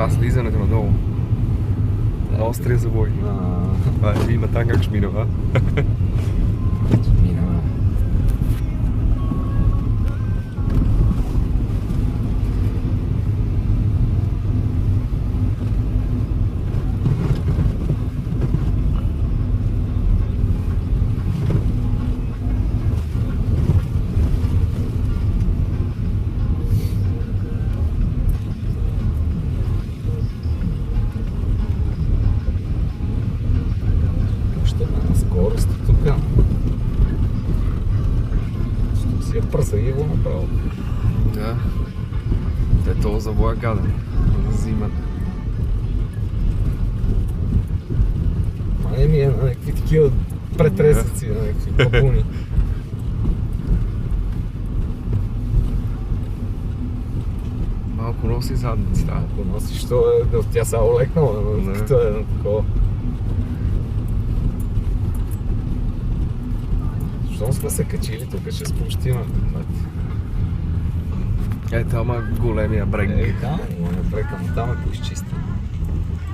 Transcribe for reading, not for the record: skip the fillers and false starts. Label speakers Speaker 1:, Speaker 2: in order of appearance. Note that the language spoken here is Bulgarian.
Speaker 1: това слизането надолу. На острия завой. Има там как ще минава.
Speaker 2: Пръсаево направо.
Speaker 1: Да. Те това завоя гаден. Зимат.
Speaker 2: Май ми е на някакви такива претресъци, на някакви бабуни.
Speaker 1: Малко носи задници, да.
Speaker 2: Ако носиш, то е, тя са олекнала, но като е на такова. Щом сме се качили, тук ще спущим.
Speaker 1: Ето, ама големия брег.
Speaker 2: Там, но не брекам, там е поизчистен.